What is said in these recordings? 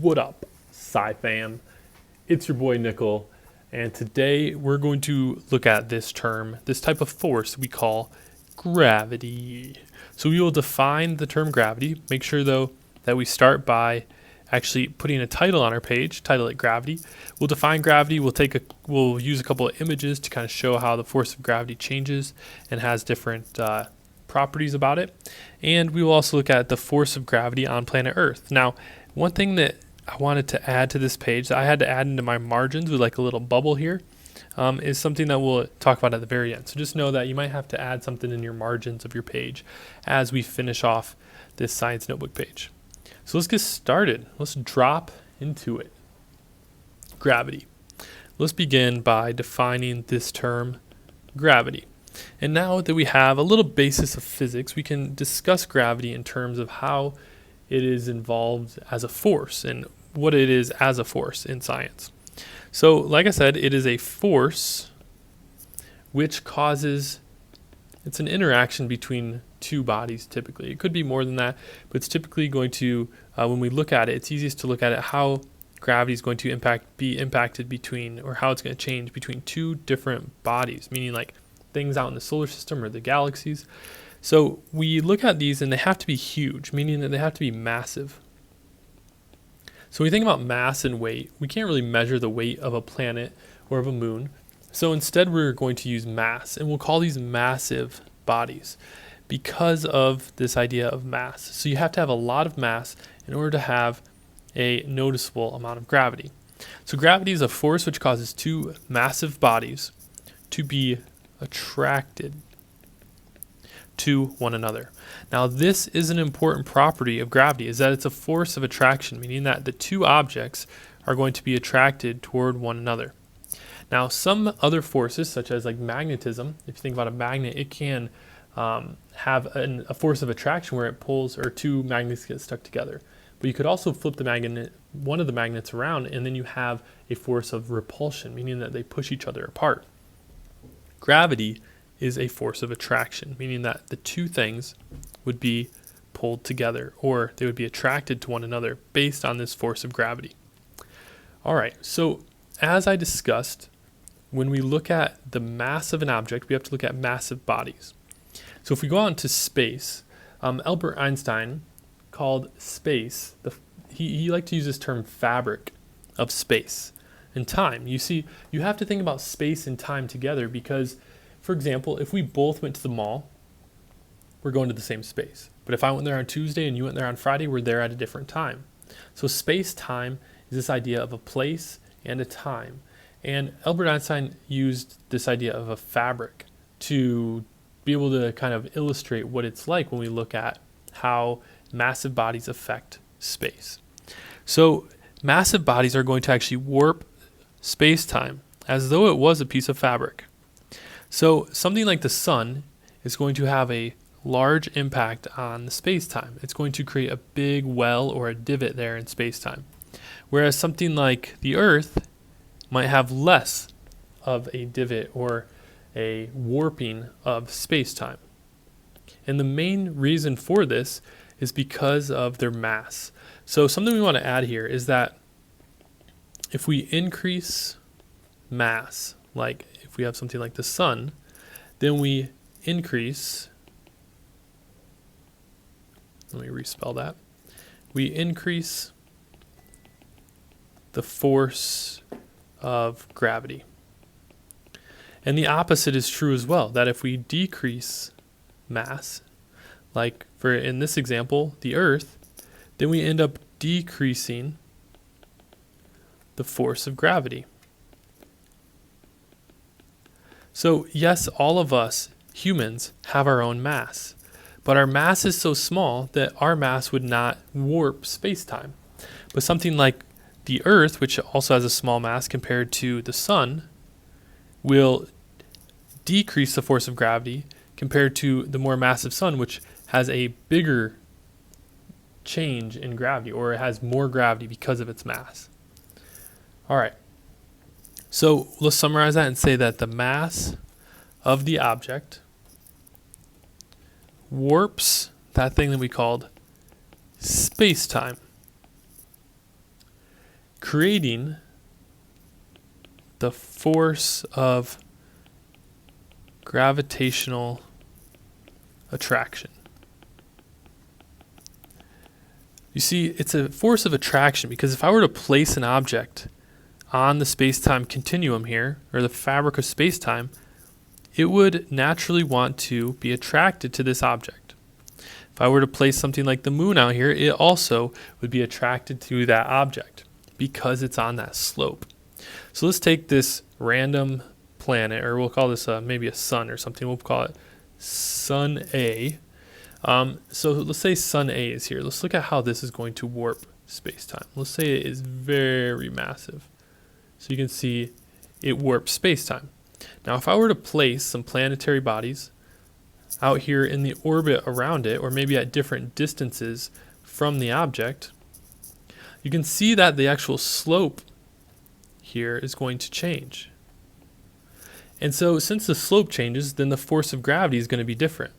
What up, Sci fam? It's your boy Nickel, and today we're going to look at this term, this type of force we call gravity. So we will define the term gravity. Make sure though that we start by actually putting a title on our page, title it gravity. We'll define gravity, we'll use a couple of images to kind of show how the force of gravity changes and has different properties about it. And we will also look at the force of gravity on planet Earth. Now, one thing that I wanted to add to this page that I had to add into my margins with like a little bubble here is something that we'll talk about at the very end. So just know that you might have to add something in your margins of your page as we finish off this science notebook page. So let's get started. Let's drop into it. Gravity. Let's begin by defining this term gravity. And now that we have a little basis of physics, we can discuss gravity in terms of how it is involved as a force and what it is as a force in science. So, like I said, it is a force which causes, it's an interaction between two bodies typically. It could be more than that, but it's typically going to, when we look at it, it's easiest to look at it how gravity is going to be impacted between, or how it's going to change between two different bodies, meaning like things out in the solar system or the galaxies. So we look at these and they have to be huge, meaning that they have to be massive. So when we think about mass and weight, we can't really measure the weight of a planet or of a moon. So instead we're going to use mass, and we'll call these massive bodies because of this idea of mass. So you have to have a lot of mass in order to have a noticeable amount of gravity. So gravity is a force which causes two massive bodies to be attracted to one another. Now this is an important property of gravity, is that it's a force of attraction, meaning that the two objects are going to be attracted toward one another. Now some other forces, such as like magnetism, if you think about a magnet, it can have a force of attraction where it pulls, or two magnets get stuck together. But you could also flip the magnet, one of the magnets around, and then you have a force of repulsion, meaning that they push each other apart. Gravity is a force of attraction, meaning that the two things would be pulled together, or they would be attracted to one another based on this force of gravity. All right, so as I discussed, when we look at the mass of an object, we have to look at massive bodies. So if we go out into space, Albert Einstein called space, he liked to use this term fabric of space and time. You see, you have to think about space and time together because, for example, if we both went to the mall, we're going to the same space. But if I went there on Tuesday and you went there on Friday, we're there at a different time. So space-time is this idea of a place and a time. And Albert Einstein used this idea of a fabric to be able to kind of illustrate what it's like when we look at how massive bodies affect space. So massive bodies are going to actually warp space-time as though it was a piece of fabric. So something like the sun is going to have a large impact on the space-time. It's going to create a big well or a divot there in space-time. Whereas something like the Earth might have less of a divot or a warping of space-time. And the main reason for this is because of their mass. So something we want to add here is that if we increase mass, like if we have something like the sun, then we increase, let me respell that, we increase the force of gravity. And the opposite is true as well, that if we decrease mass, like for in this example, the Earth, then we end up decreasing the force of gravity. So yes, all of us humans have our own mass, but our mass is so small that our mass would not warp space-time. But something like the Earth, which also has a small mass compared to the sun, will decrease the force of gravity compared to the more massive sun, which has a bigger change in gravity, or it has more gravity because of its mass. All right. So let's summarize that and say that the mass of the object warps that thing that we called space-time. creating the force of gravitational attraction. You see, it's a force of attraction because if I were to place an object on the space-time continuum here, or the fabric of space-time, it would naturally want to be attracted to this object. If I were to place something like the moon out here, it also would be attracted to that object because it's on that slope. So let's take this random planet, or we'll call this maybe a sun or something. We'll call it Sun A. So let's say Sun A is here. Let's look at how this is going to warp space-time. Let's say it is very massive. So you can see it warps space-time. Now if I were to place some planetary bodies out here in the orbit around it, or maybe at different distances from the object, you can see that the actual slope here is going to change. And so since the slope changes, then the force of gravity is going to be different.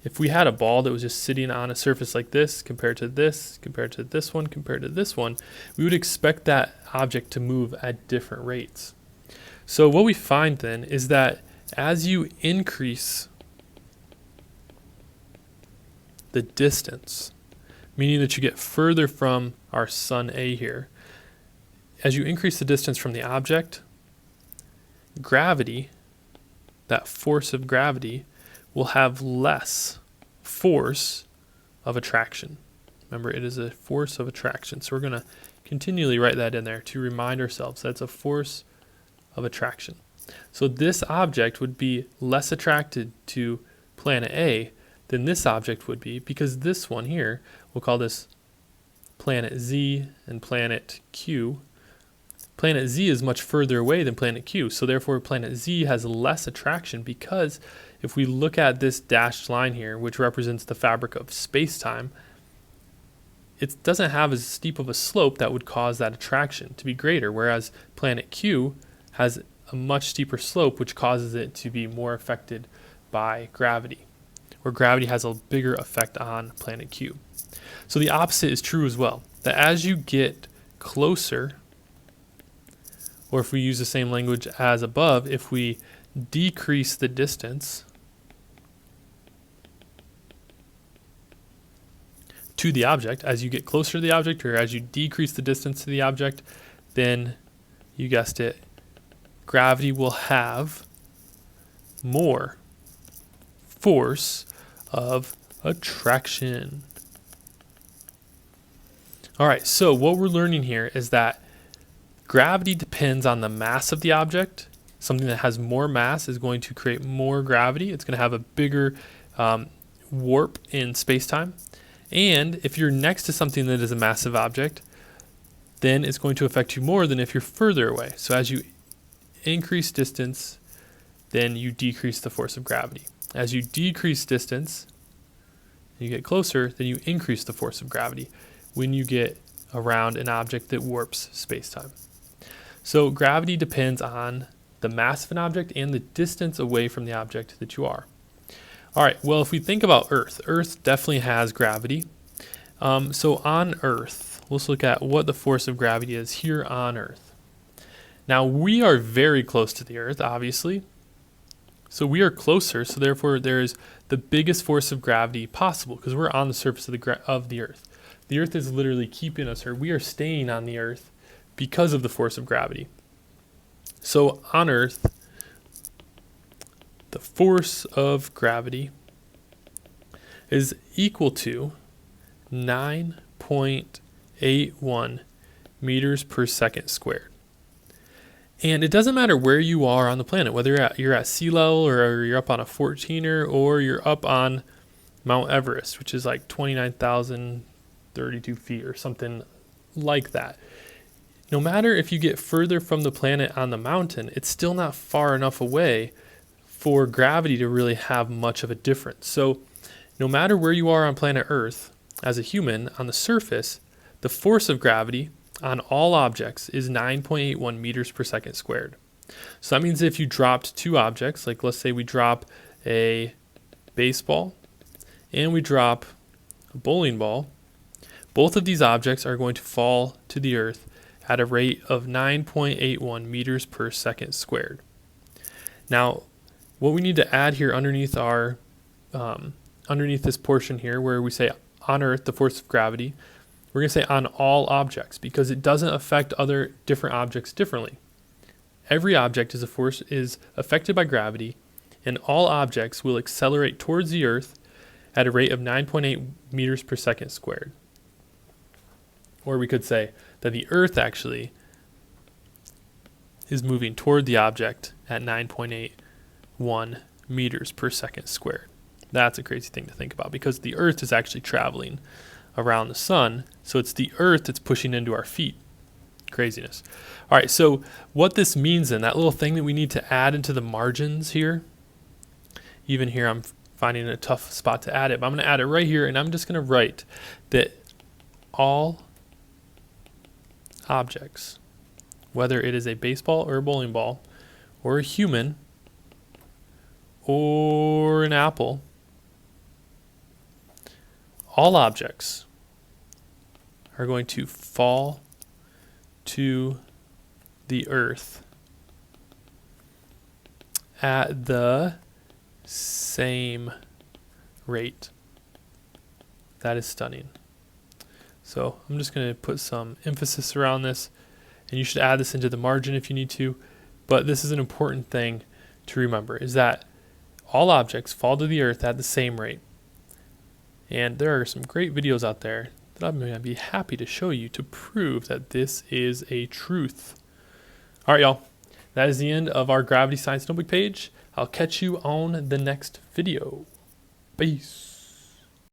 If we had a ball that was just sitting on a surface like this, compared to this, compared to this one, compared to this one, we would expect that object to move at different rates. So what we find then is that as you increase the distance, meaning that you get further from our Sun A here, as you increase the distance from the object, gravity, that force of gravity, will have less force of attraction. Remember, it is a force of attraction. So we're going to continually write that in there to remind ourselves that's a force of attraction. So this object would be less attracted to planet A than this object would be, because this one here, we'll call this planet Z and planet Q. Planet Z is much further away than planet Q, so therefore planet Z has less attraction, because if we look at this dashed line here, which represents the fabric of space-time, it doesn't have as steep of a slope that would cause that attraction to be greater, whereas planet Q has a much steeper slope, which causes it to be more affected by gravity, where gravity has a bigger effect on planet Q. So the opposite is true as well, that as you get closer, or if we use the same language as above, if we decrease the distance to the object, as you get closer to the object, or as you decrease the distance to the object, then, you guessed it, gravity will have more force of attraction. All right, so what we're learning here is that gravity depends on the mass of the object. Something that has more mass is going to create more gravity. It's going to have a bigger warp in space-time. And if you're next to something that is a massive object, then it's going to affect you more than if you're further away. So as you increase distance, then you decrease the force of gravity. As you decrease distance, you get closer, then you increase the force of gravity when you get around an object that warps space-time. So gravity depends on the mass of an object and the distance away from the object that you are. All right, well, if we think about Earth, Earth definitely has gravity. So on Earth, let's look at what the force of gravity is here on Earth. Now, we are very close to the Earth, obviously. So we are closer, so therefore there's the biggest force of gravity possible because we're on the surface of the Earth. The Earth is literally keeping us, or we are staying on the Earth because of the force of gravity. So on Earth, the force of gravity is equal to 9.81 meters per second squared. And it doesn't matter where you are on the planet, whether you're at sea level or you're up on a 14er or you're up on Mount Everest, which is like 29,032 feet or something like that. No matter if you get further from the planet on the mountain, it's still not far enough away for gravity to really have much of a difference. So no matter where you are on planet Earth, as a human, on the surface, the force of gravity on all objects is 9.81 meters per second squared. So that means if you dropped two objects, like let's say we drop a baseball and we drop a bowling ball, both of these objects are going to fall to the Earth at a rate of 9.81 meters per second squared. Now, what we need to add here underneath our underneath this portion here where we say on Earth, the force of gravity, we're going to say on all objects because it doesn't affect other different objects differently. Every object is affected by gravity, and all objects will accelerate towards the Earth at a rate of 9.8 meters per second squared. Or we could say that the Earth actually is moving toward the object at 9.81 meters per second squared. That's a crazy thing to think about because the Earth is actually traveling around the sun, so it's the Earth that's pushing into our feet. Craziness. All right, so what this means then, that little thing that we need to add into the margins here, even here I'm finding a tough spot to add it, but I'm going to add it right here, and I'm just going to write that all objects, whether it is a baseball or a bowling ball, or a human, or an apple, all objects are going to fall to the Earth at the same rate. That is stunning. So I'm just going to put some emphasis around this, and you should add this into the margin if you need to, but this is an important thing to remember, is that all objects fall to the Earth at the same rate. And there are some great videos out there that I'm going to be happy to show you to prove that this is a truth. All right, y'all. That is the end of our Gravity Science Notebook page. I'll catch you on the next video. Peace.